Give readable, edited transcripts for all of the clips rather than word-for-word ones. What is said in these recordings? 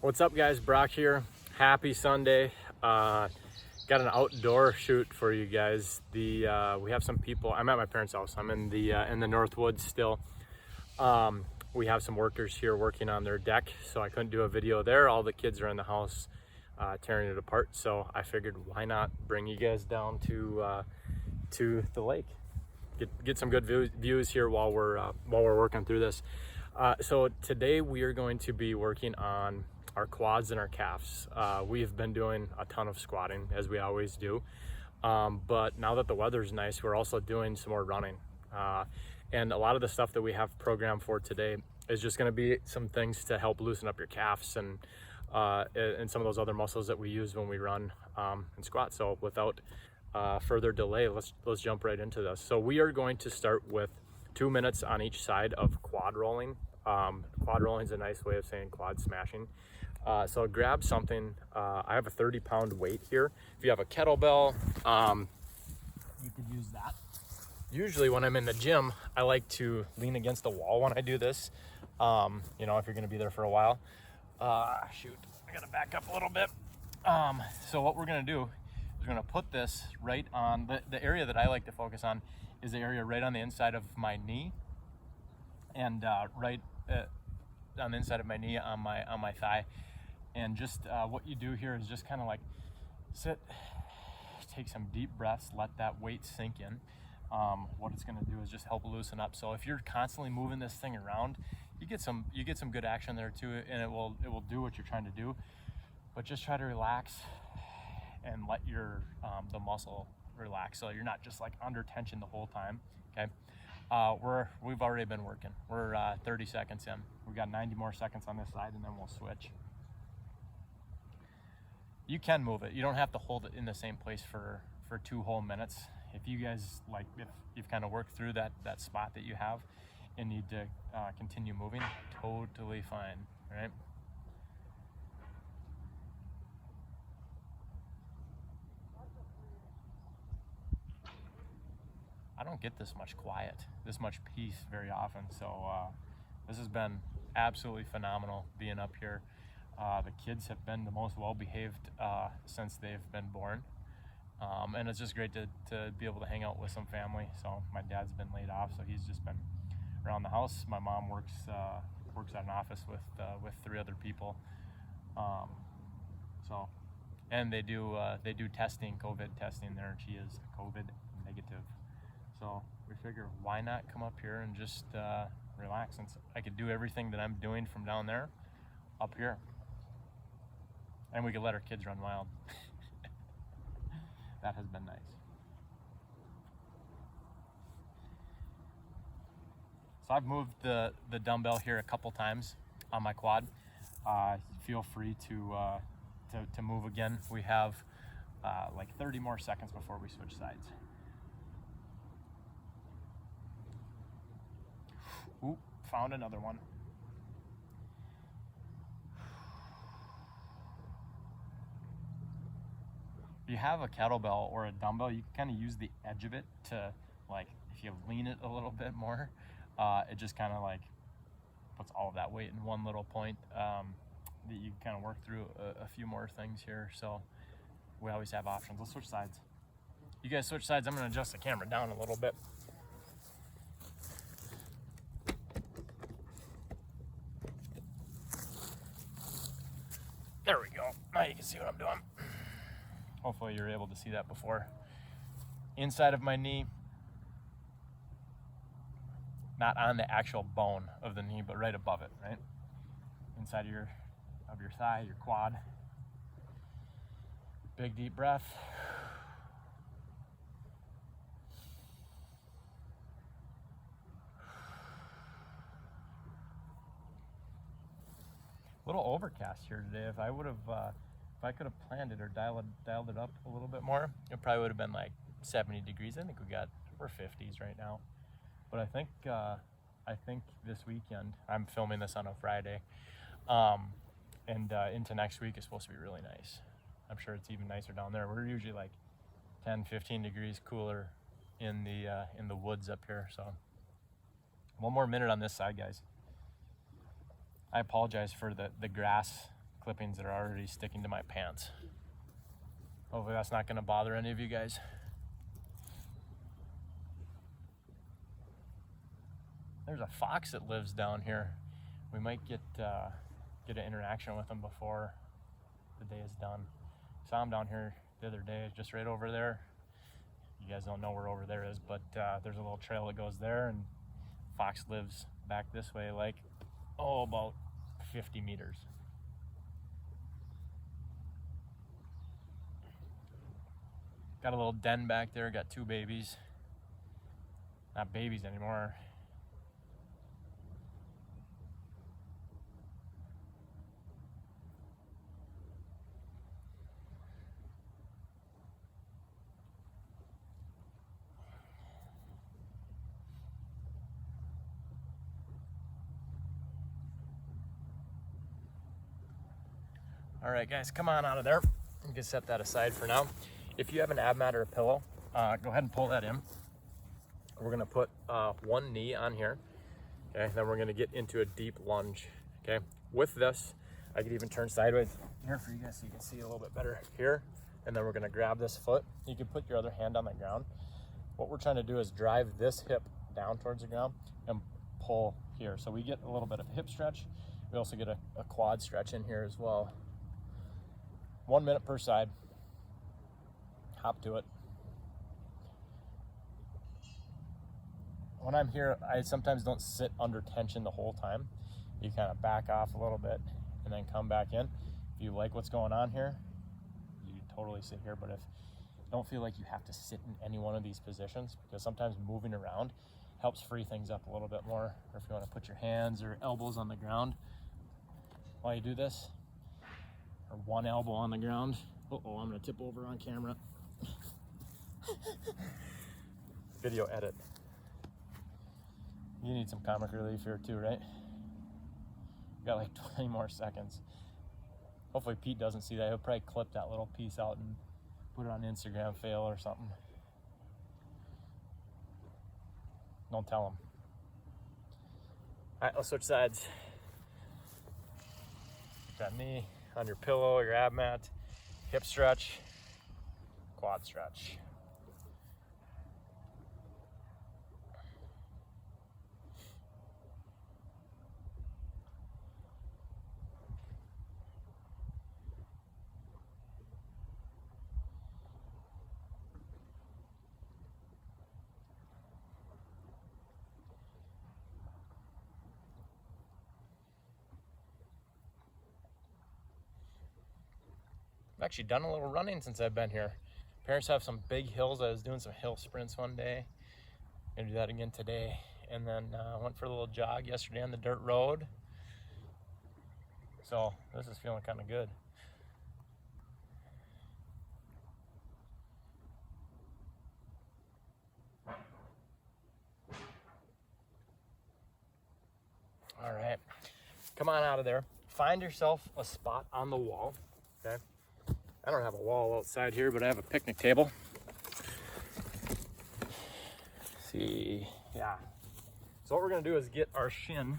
What's up, guys? Brock here. Happy Sunday. Got an outdoor shoot for you guys. We have some people. I'm at my parents' house. I'm in the Northwoods still. We have some workers here working on their deck, so I couldn't do a video there. All the kids are in the house tearing it apart. So I figured, why not bring you guys down to the lake, get some good views here while we're working through this. So today we are going to be working on our quads and our calves. We've been doing a ton of squatting, as we always do, but now that the weather's nice, we're also doing some more running, and a lot of the stuff that we have programmed for today is just going to be some things to help loosen up your calves and some of those other muscles that we use when we run and squat. So without further delay, let's jump right into this. So we are going to start with 2 minutes on each side of quad rolling. Quad rolling is a nice way of saying quad smashing. So grab something. I have a 30-pound weight here. If you have a kettlebell, you could use that. Usually when I'm in the gym, I like to lean against the wall when I do this. You know, if you're going to be there for a while. Shoot, I got to back up a little bit. So what we're going to do is we're going to put this right on the area that I like to focus on is the area right on the inside of my knee, and right on the inside of my knee on my thigh. And just what you do here is just kind of like sit, take some deep breaths, let that weight sink in. What it's going to do is just help loosen up. So if you're constantly moving this thing around, you get some good action there too, and it will do what you're trying to do. But just try to relax and let your the muscle relax, so you're not just like under tension the whole time. Okay. We've already been working. We're 30 seconds in. We've got 90 more seconds on this side, and then we'll switch. You can move it. You don't have to hold it in the same place for 2 whole minutes. If you guys if you've kind of worked through that spot that you have and need to continue moving, totally fine, right? I don't get this much quiet, this much peace very often. So this has been absolutely phenomenal being up here. The kids have been the most well-behaved since they've been born. And it's just great to be able to hang out with some family. So my dad's been laid off, so he's just been around the house. My mom works at an office with 3 other people. And they do testing, COVID testing there, and she is COVID negative. So we figure, why not come up here and just relax, since I could do everything that I'm doing from down there up here. And we could let our kids run wild. That has been nice. So I've moved the dumbbell here a couple times on my quad. Feel free to move again. We have like 30 more seconds before we switch sides. Ooh, found another one. If you have a kettlebell or a dumbbell, you can kind of use the edge of it to, like, if you lean it a little bit more, it just kind of like puts all of that weight in one little point, that you can kind of work through a few more things here. So we always have options. Let's switch sides. You guys switch sides. I'm going to adjust the camera down a little bit. There we go. Now you can see what I'm doing. Hopefully you're able to see that before. Inside of my knee, not on the actual bone of the knee, but right above it, right? Inside of your thigh, your quad. Big deep breath. A little overcast here today. If I could have planned it or dialed it up a little bit more, it probably would have been like 70 degrees. I think we're 50s right now. But I think this weekend, I'm filming this on a Friday, and into next week is supposed to be really nice. I'm sure it's even nicer down there. We're usually like 10, 15 degrees cooler in the woods up here. So 1 more minute on this side, guys. I apologize for the grass clippings that are already sticking to my pants. Hopefully that's not gonna bother any of you guys. There's a fox that lives down here. We might get an interaction with him before the day is done. Saw him down here the other day, just right over there. You guys don't know where over there is, but there's a little trail that goes there, and fox lives back this way, like, about 50 meters. Got a little den back there, got 2 babies. Not babies anymore. All right, guys, come on out of there. You can set that aside for now. If you have an ab mat or a pillow, go ahead and pull that in. We're gonna put one knee on here, okay? Then we're gonna get into a deep lunge, okay? With this, I could even turn sideways here for you guys so you can see a little bit better here. And then we're gonna grab this foot. You can put your other hand on the ground. What we're trying to do is drive this hip down towards the ground and pull here. So we get a little bit of a hip stretch. We also get a quad stretch in here as well. 1 minute per side. Hop to it. When I'm here, I sometimes don't sit under tension the whole time. You kind of back off a little bit and then come back in. If you like what's going on here, you totally sit here. But if you don't feel like you have to sit in any one of these positions, because sometimes moving around helps free things up a little bit more. Or if you want to put your hands or elbows on the ground while you do this, or one elbow on the ground. Uh-oh, I'm gonna tip over on camera. Video edit. You need some comic relief here too, right? Got like 20 more seconds. Hopefully Pete doesn't see that. He'll probably clip that little piece out and put it on Instagram fail or something. Don't tell him. All right, let's switch sides. Got knee on your pillow, your ab mat, hip stretch, quad stretch. I've actually done a little running since I've been here. Parents have some big hills. I was doing some hill sprints one day. Gonna do that again today. And then went for a little jog yesterday on the dirt road. So this is feeling kind of good. All right, come on out of there. Find yourself a spot on the wall, okay? I don't have a wall outside here, but I have a picnic table. See, yeah. So what we're gonna do is get our shin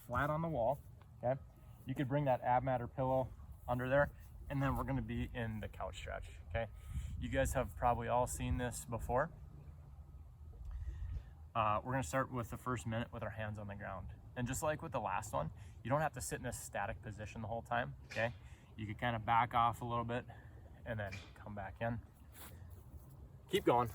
flat on the wall, okay? You could bring that ab mat or pillow under there, and then we're gonna be in the couch stretch, okay? You guys have probably all seen this before. We're gonna start with the first minute with our hands on the ground. And just like with the last one, you don't have to sit in a static position the whole time, okay? You can kind of back off a little bit and then come back in. Keep going.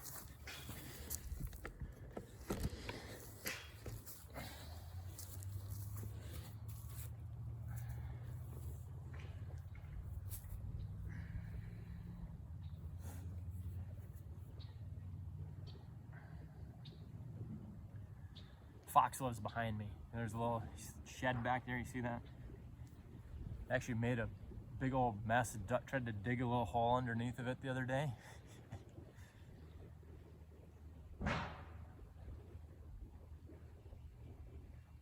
Fox lives behind me. There's a little shed back there, you see that? I actually made a big old mess, tried to dig a little hole underneath of it the other day.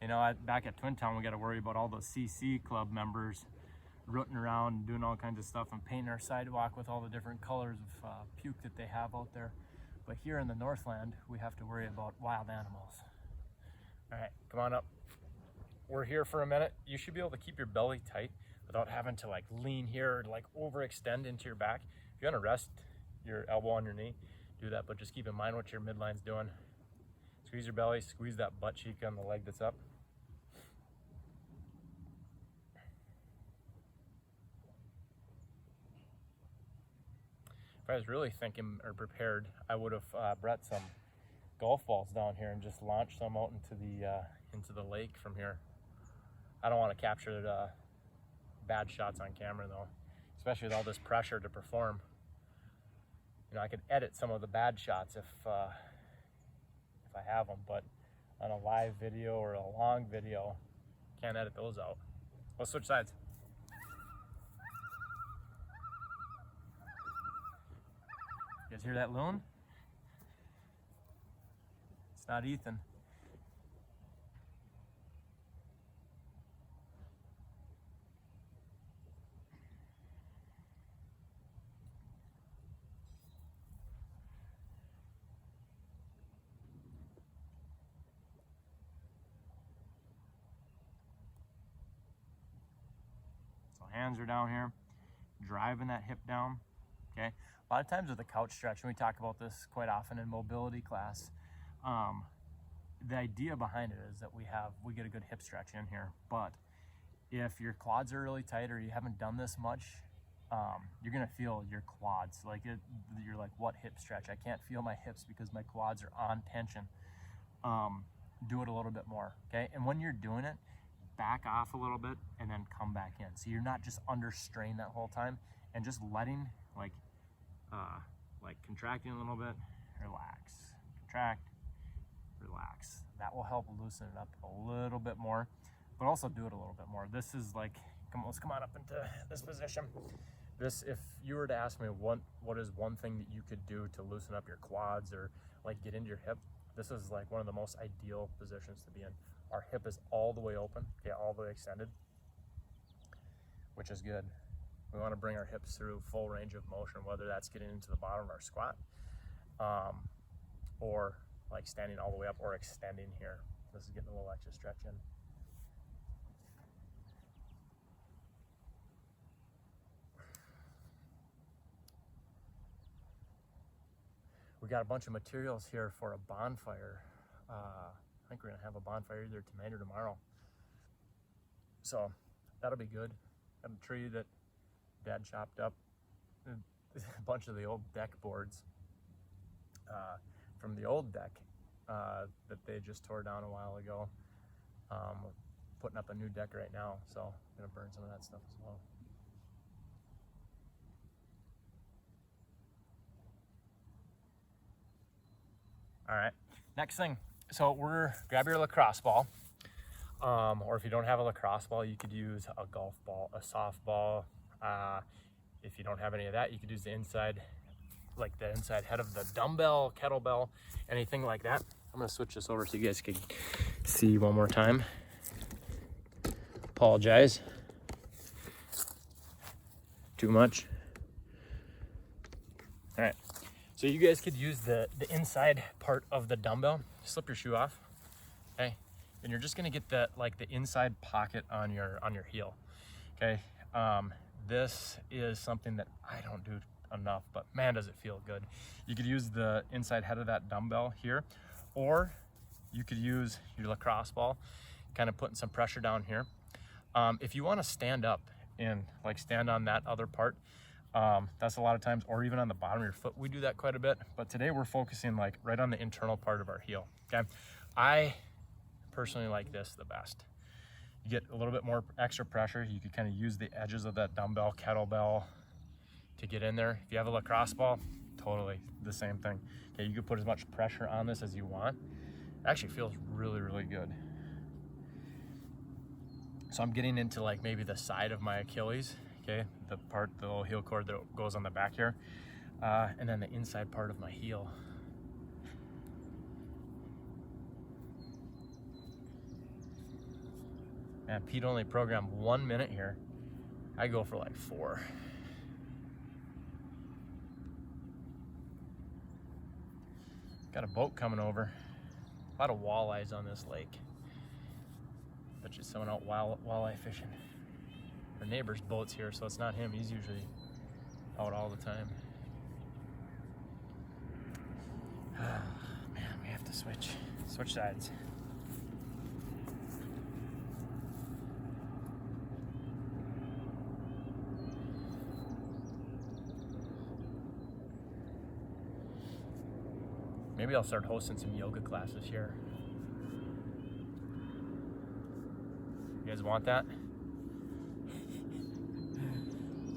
You know, back at Twin Town, we got to worry about all those CC club members rooting around and doing all kinds of stuff and painting our sidewalk with all the different colors of puke that they have out there. But here in the Northland, we have to worry about wild animals. All right, come on up. We're here for a minute. You should be able to keep your belly tight. without having to like lean here or like overextend into your back. If you want to rest your elbow on your knee, do that, but just keep in mind what your midline's doing. Squeeze your belly, squeeze that butt cheek on the leg that's up. If I was really thinking or prepared, I would have brought some golf balls down here and just launched some out into the lake from here. I don't want to capture bad shots on camera though, especially with all this pressure to perform. You know, I could edit some of the bad shots if I have them, but on a live video or a long video, can't edit those out. Let's switch sides. You guys hear that loon? It's not Ethan. So hands are down here, driving that hip down. Okay. A lot of times with the couch stretch, and we talk about this quite often in mobility class, the idea behind it is that we get a good hip stretch in here. But if your quads are really tight or you haven't done this much, you're gonna feel your quads. You're like, what hip stretch? I can't feel my hips because my quads are on tension. Do it a little bit more, okay? And when you're doing it, back off a little bit and then come back in. So you're not just under strain that whole time and just letting like contracting a little bit, relax, contract, relax. That will help loosen it up a little bit more, but also do it a little bit more. This is like, let's come on up into this position. This, if you were to ask me what is one thing that you could do to loosen up your quads or like get into your hip, this is like one of the most ideal positions to be in. Our hip is all the way open, okay, all the way extended, which is good. We want to bring our hips through full range of motion, whether that's getting into the bottom of our squat, or like standing all the way up or extending here. This is getting a little extra stretch in. We got a bunch of materials here for a bonfire. I think we're gonna have a bonfire either tonight or tomorrow. So that'll be good. Got a tree that Dad chopped up, a bunch of the old deck boards from the old deck that they just tore down a while ago. We're putting up a new deck right now, so I'm gonna burn some of that stuff as well. All right, next thing. So grab your lacrosse ball, or if you don't have a lacrosse ball, you could use a golf ball, a softball. If you don't have any of that, you could use the inside, like the inside head of the dumbbell, kettlebell, anything like that. I'm gonna switch this over so you guys can see one more time. Apologize. Too much. All right. So you guys could use the inside part of the dumbbell. Slip your shoe off, okay? And you're just gonna get the inside pocket on your heel, okay? This is something that I don't do enough, but man, does it feel good. You could use the inside head of that dumbbell here, or you could use your lacrosse ball, kind of putting some pressure down here. If you wanna stand up and like stand on that other part, that's a lot of times, or even on the bottom of your foot. We do that quite a bit, but today we're focusing like right on the internal part of our heel, okay? I personally like this the best. You get a little bit more extra pressure. You could kind of use the edges of that dumbbell, kettlebell to get in there. If you have a lacrosse ball, totally the same thing. Okay, you could put as much pressure on this as you want. It actually feels really, really good. So I'm getting into like maybe the side of my Achilles, okay? The little heel cord that goes on the back here, and then the inside part of my heel. Man, Pete only programmed 1 minute here. I go for like 4. Got a boat coming over. A lot of walleyes on this lake. Bet you someone out walleye fishing. our neighbor's boat's here, so it's not him. He's usually out all the time. Man, we have to switch sides. Maybe I'll start hosting some yoga classes here. You guys want that?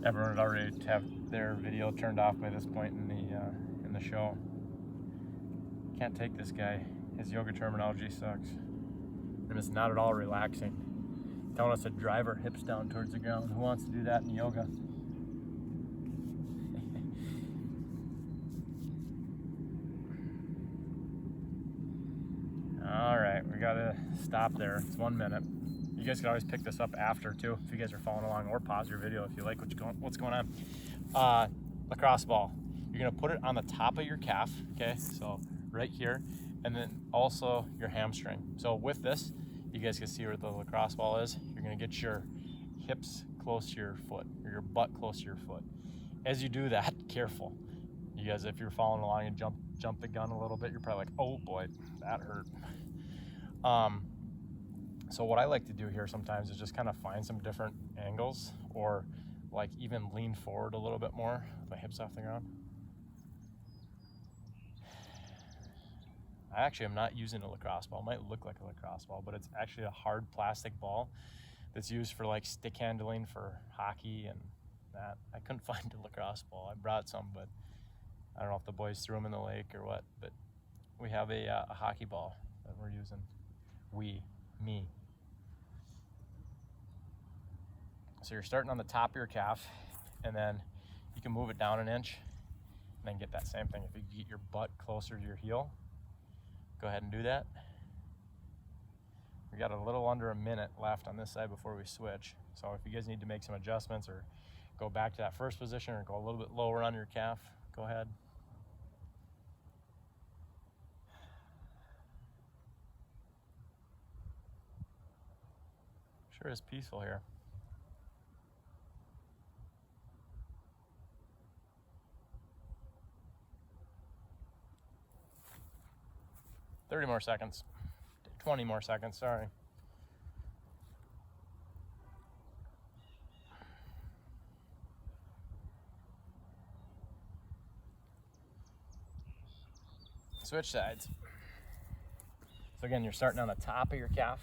Everyone would already have their video turned off by this point in the show. Can't take this guy. His yoga terminology sucks. And it's not at all relaxing. Telling us to drive our hips down towards the ground. Who wants to do that in yoga? All right, we gotta stop there. It's 1 minute. You guys can always pick this up after too, if you guys are following along, or pause your video if you like what's going on. Lacrosse ball. You're gonna put it on the top of your calf, okay? So right here, and then also your hamstring. So with this, you guys can see where the lacrosse ball is. You're gonna get your hips close to your foot, or your butt close to your foot. As you do that, careful. You guys, if you're following along and jump the gun a little bit, you're probably like, oh boy, that hurt. So what I like to do here sometimes is just kind of find some different angles, or like even lean forward a little bit more with my hips off the ground. I actually am not using a lacrosse ball. It might look like a lacrosse ball, but it's actually a hard plastic ball that's used for like stick handling for hockey and that. I couldn't find a lacrosse ball. I brought some, but I don't know if the boys threw them in the lake or what, but we have a hockey ball that we're using. Me. So you're starting on the top of your calf, and then you can move it down an inch, and then get that same thing. If you get your butt closer to your heel, go ahead and do that. We got a little under a minute left on this side before we switch. So if you guys need to make some adjustments or go back to that first position or go a little bit lower on your calf, go ahead. Sure is peaceful here. $30 more seconds. 20 more seconds, sorry. Switch sides. So again, you're starting on the top of your calf.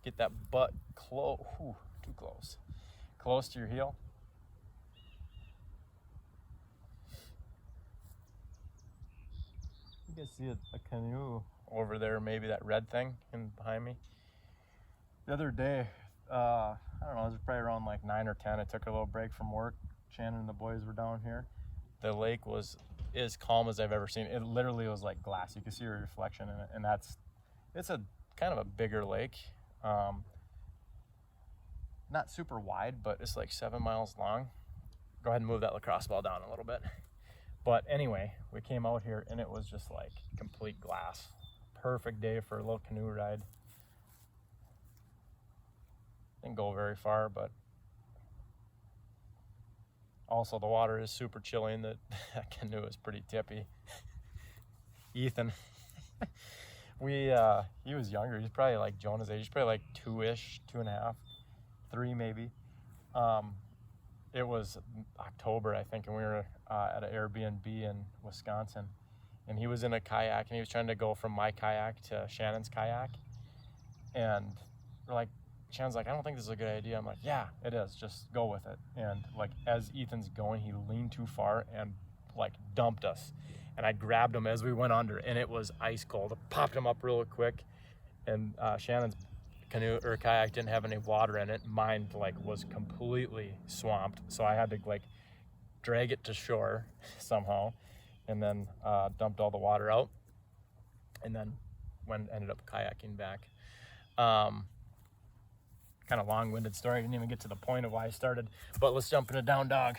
Get that butt close, too close. Close to your heel. You guys see a canoe over there, maybe that red thing in behind me. The other day, I don't know, it was probably around like 9 or 10. I took a little break from work. Shannon and the boys were down here. The lake was as calm as I've ever seen. It literally was like glass. You could see a reflection in it, and it's a kind of a bigger lake. Not super wide, but it's like 7 miles long. Go ahead and move that lacrosse ball down a little bit. But anyway, we came out here and it was just like complete glass. Perfect day for a little canoe ride. Didn't go very far, but also the water is super chilly and that canoe is pretty tippy. Ethan, he was younger. He's probably like Jonah's age. He's probably like 2-ish, 2.5, 3 maybe. It was October, I think, and we were at an Airbnb in Wisconsin, and he was in a kayak, and he was trying to go from my kayak to Shannon's kayak, and we're like, Shannon's like, I don't think this is a good idea. I'm like, yeah, it is. Just go with it. And like, as Ethan's going, he leaned too far and like dumped us, and I grabbed him as we went under, and it was ice cold. I popped him up real quick, and Shannon's canoe or kayak didn't have any water in it. Mine like was completely swamped, so I had to like drag it to shore somehow, and then dumped all the water out, and then ended up kayaking back. Kind of long-winded story. I didn't even get to the point of why I started, but let's jump into down dog.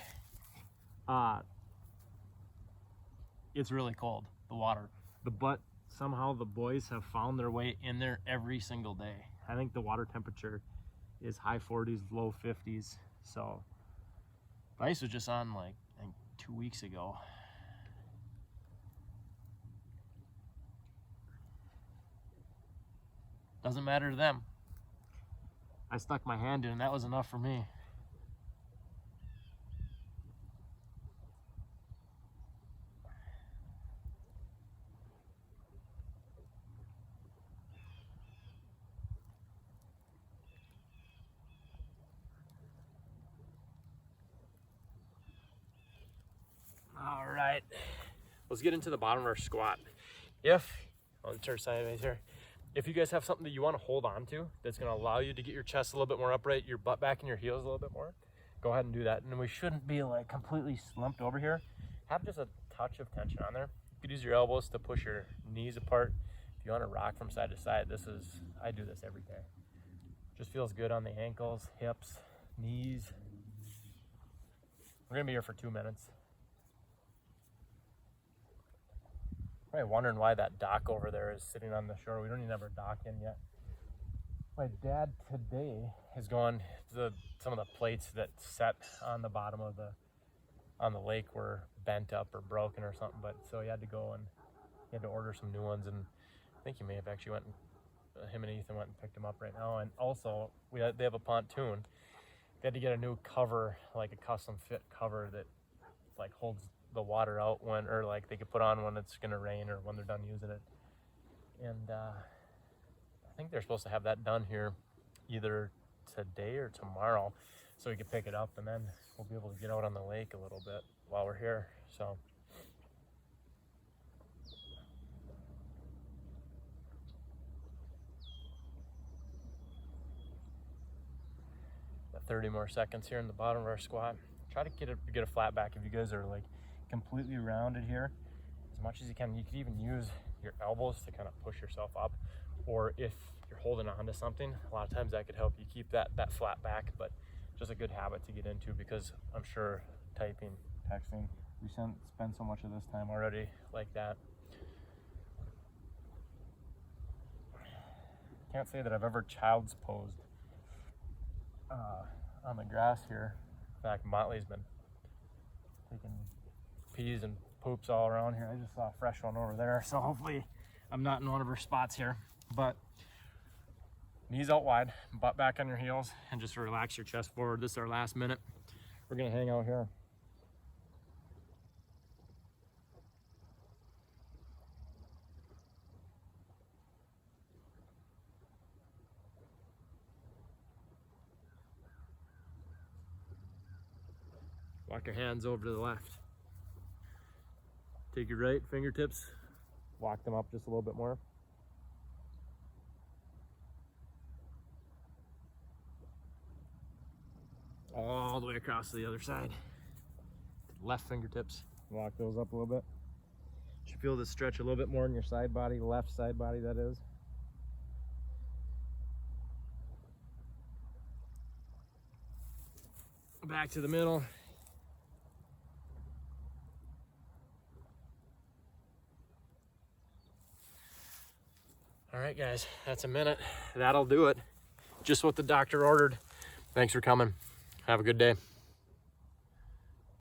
It's really cold, the water, but somehow the boys have found their way in there every single day. I think the water temperature is high 40s, low 50s. So ice was just on like, I think 2 weeks ago. Doesn't matter to them. I stuck my hand in and that was enough for me. All right, let's get into the bottom of our squat. I'll turn sideways here. If you guys have something that you want to hold on to that's going to allow you to get your chest a little bit more upright, your butt back and your heels a little bit more, go ahead and do that. And we shouldn't be like completely slumped over here. Have just a touch of tension on there. You could use your elbows to push your knees apart. If you want to rock from side to side, I do this every day. Just feels good on the ankles, hips, knees. We're going to be here for 2 minutes. Probably wondering why that dock over there is sitting on the shore. We don't even have our dock in yet. My dad today has gone to some of the plates that set on the bottom of the lake were bent up or broken or something, but so he had to go and he had to order some new ones, and I think he may have actually him and Ethan went and picked them up right now. And also they have a pontoon. They had to get a new cover, like a custom fit cover that like holds the water out or like they could put on when it's gonna rain or when they're done using it. And I think they're supposed to have that done here either today or tomorrow, so we can pick it up and then we'll be able to get out on the lake a little bit while we're here. So got 30 more seconds here in the bottom of our squat. Try to get a flat back if you guys are like completely rounded here as much as you can. You could even use your elbows to kind of push yourself up, or if you're holding on to something, a lot of times that could help you keep that flat back. But just a good habit to get into, because I'm sure typing, texting, we spend so much of this time already like that. Can't say that I've ever child's posed on the grass here. In fact, Motley's been taking peas and poops all around here. I just saw a fresh one over there, so hopefully I'm not in one of her spots here. But knees out wide, butt back on your heels, and just relax your chest forward. This is our last minute. We're gonna hang out here. Walk your hands over to the left. Take your right fingertips, walk them up just a little bit more. All the way across to the other side. Left fingertips, walk those up a little bit. You should feel this stretch a little bit more in your side body, left side body that is. Back to the middle. All right, guys, that's a minute. That'll do it. Just what the doctor ordered. Thanks for coming. Have a good day.